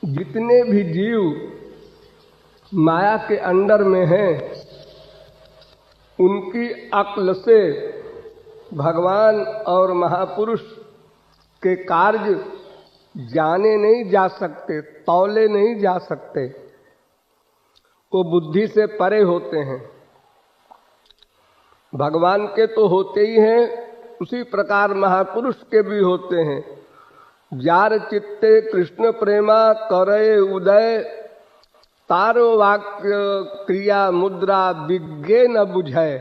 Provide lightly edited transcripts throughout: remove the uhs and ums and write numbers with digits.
जितने भी जीव माया के अंडर में हैं, उनकी अक्ल से भगवान और महापुरुष के कार्य जाने नहीं जा सकते, तौले नहीं जा सकते। वो बुद्धि से परे होते हैं। भगवान के तो होते ही हैं, उसी प्रकार महापुरुष के भी होते हैं। जार चित्ते कृष्ण प्रेमा करे उदय, तारो वाक्य क्रिया मुद्रा विज्ञे न बुझे।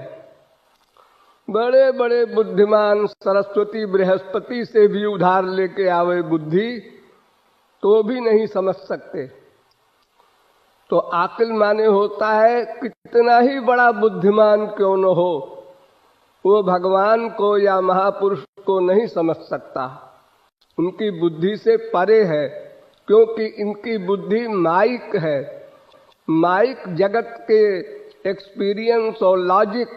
बड़े बड़े बुद्धिमान सरस्वती बृहस्पति से भी उधार लेके आवे बुद्धि, तो भी नहीं समझ सकते। तो आकिल माने होता है कितना ही बड़ा बुद्धिमान क्यों न हो, वो भगवान को या महापुरुष को नहीं समझ सकता। उनकी बुद्धि से परे है, क्योंकि इनकी बुद्धि माइक है। माइक जगत के एक्सपीरियंस और लॉजिक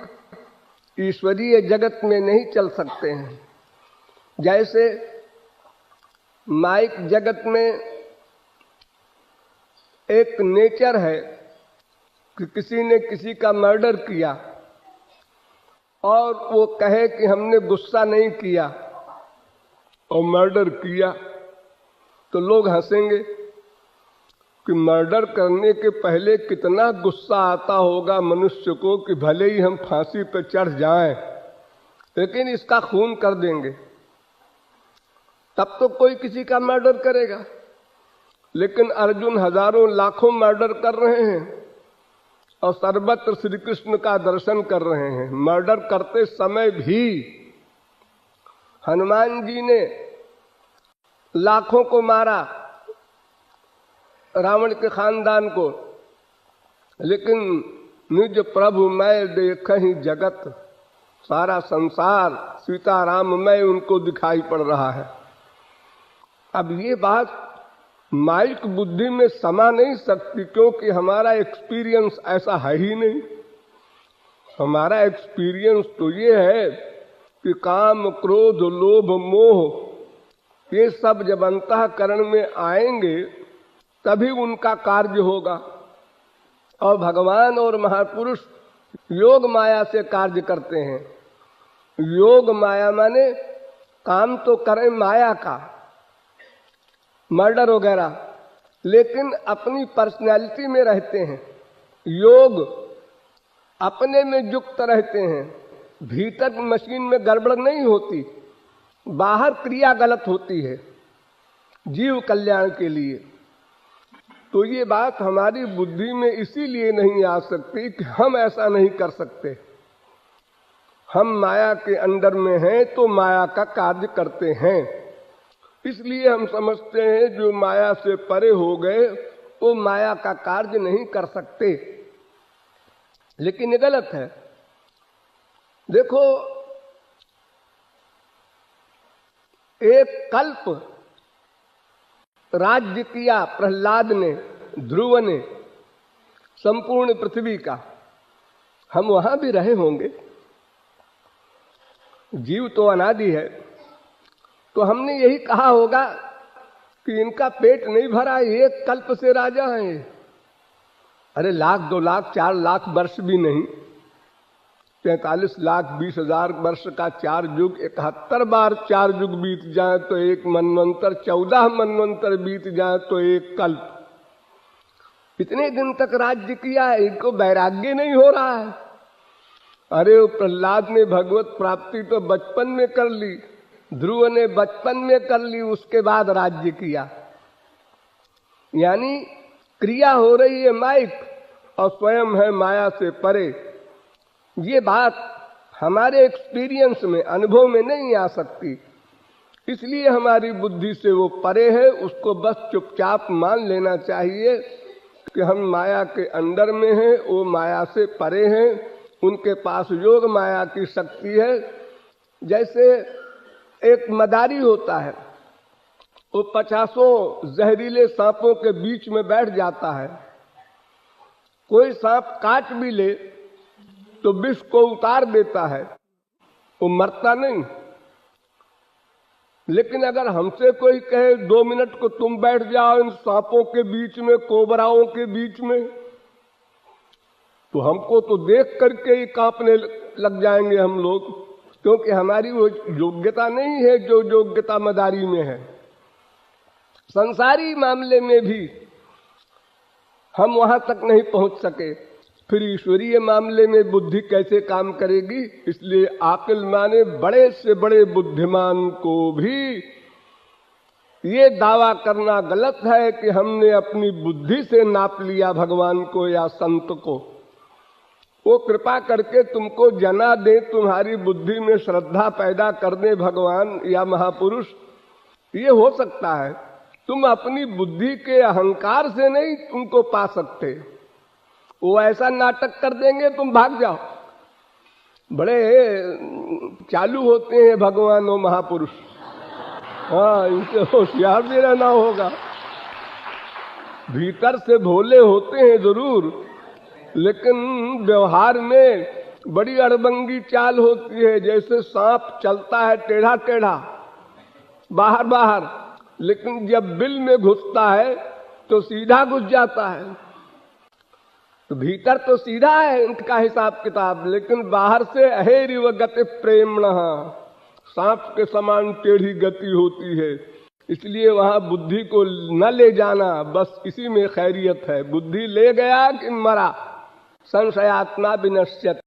ईश्वरीय जगत में नहीं चल सकते हैं। जैसे माइक जगत में एक नेचर है कि किसी ने किसी का मर्डर किया और वो कहे कि हमने गुस्सा नहीं किया और मर्डर किया, तो लोग हंसेंगे कि मर्डर करने के पहले कितना गुस्सा आता होगा मनुष्य को कि भले ही हम फांसी पर चढ़ जाएं, लेकिन इसका खून कर देंगे। तब तो कोई किसी का मर्डर करेगा। लेकिन अर्जुन हजारों लाखों मर्डर कर रहे हैं और सर्वत्र श्री कृष्ण का दर्शन कर रहे हैं। मर्डर करते समय भी हनुमान जी ने लाखों को मारा, रावण के खानदान को, लेकिन निज प्रभु मैं देखहि जगत, सारा संसार सीताराम में उनको दिखाई पड़ रहा है। अब ये बात माइक बुद्धि में समा नहीं सकती, क्योंकि हमारा एक्सपीरियंस ऐसा है ही नहीं। हमारा एक्सपीरियंस तो ये है कि काम क्रोध लोभ मोह ये सब जब अंतःकरण में आएंगे तभी उनका कार्य होगा। और भगवान और महापुरुष योग माया से कार्य करते हैं। योग माया माने काम तो करें माया का, मर्डर वगैरह, लेकिन अपनी पर्सनैलिटी में रहते हैं। योग अपने में युक्त रहते हैं। भीतर मशीन में गड़बड़ नहीं होती, बाहर क्रिया गलत होती है जीव कल्याण के लिए। तो ये बात हमारी बुद्धि में इसीलिए नहीं आ सकती कि हम ऐसा नहीं कर सकते। हम माया के अंदर में हैं तो माया का कार्य करते हैं। इसलिए हम समझते हैं जो माया से परे हो गए वो माया का कार्य नहीं कर सकते, लेकिन ये गलत है। देखो, एक कल्प राज्य किया प्रहलाद ने, ध्रुव ने, संपूर्ण पृथ्वी का। हम वहां भी रहे होंगे। जीव तो अनादि है, तो हमने यही कहा होगा कि इनका पेट नहीं भरा, एक कल्प से राजा हैं। अरे 1,00,000 2,00,000 4,00,000 वर्ष भी नहीं, 43,20,000 वर्ष का 4 युग, 71 बार 4 युग बीत जाए तो एक मनवंतर, 14 मनवंतर बीत जाए तो एक कल्प। इतने दिन तक राज्य किया है, इनको वैराग्य नहीं हो रहा है। अरे वो प्रहलाद ने भगवत प्राप्ति तो बचपन में कर ली, ध्रुव ने बचपन में कर ली, उसके बाद राज्य किया। यानी क्रिया हो रही है माइक और स्वयं है माया से परे। ये बात हमारे एक्सपीरियंस में, अनुभव में नहीं आ सकती। इसलिए हमारी बुद्धि से वो परे है। उसको बस चुपचाप मान लेना चाहिए कि हम माया के अंदर में हैं, वो माया से परे हैं। उनके पास योग माया की शक्ति है। जैसे एक मदारी होता है, वो 50 जहरीले सांपों के बीच में बैठ जाता है। कोई सांप काट भी ले तो विष को उतार देता है, वो मरता नहीं। लेकिन अगर हमसे कोई कहे 2 मिनट को तुम बैठ जाओ इन सांपों के बीच में, कोबराओं के बीच में, तो हमको तो देख करके ही कांपने लग जाएंगे हम लोग, क्योंकि हमारी वो योग्यता नहीं है जो योग्यता मदारी में है। संसारी मामले में भी हम वहां तक नहीं पहुंच सके, फिर ईश्वरीय मामले में बुद्धि कैसे काम करेगी। इसलिए आकिल माने बड़े से बड़े बुद्धिमान को भी ये दावा करना गलत है कि हमने अपनी बुद्धि से नाप लिया भगवान को या संत को। वो कृपा करके तुमको जना दे, तुम्हारी बुद्धि में श्रद्धा पैदा कर दे भगवान या महापुरुष, ये हो सकता है। तुम अपनी बुद्धि के अहंकार से नहीं उनको पा सकते। वो ऐसा नाटक कर देंगे तुम भाग जाओ। बड़े चालू होते हैं भगवान और महापुरुष। हाँ, इनसे होशियार भी रहना होगा। भीतर से भोले होते हैं जरूर, लेकिन व्यवहार में बड़ी अड़बंगी चाल होती है। जैसे सांप चलता है टेढ़ा टेढ़ा बाहर बाहर, लेकिन जब बिल में घुसता है तो सीधा घुस जाता है। तो भीतर तो सीधा है इनका हिसाब किताब, लेकिन बाहर से अहेरिव गति प्रेमणः, सांप के समान टेढ़ी गति होती है। इसलिए वहां बुद्धि को न ले जाना, बस इसी में खैरियत है। बुद्धि ले गया कि मरा, संशयात्मा विनश्यति।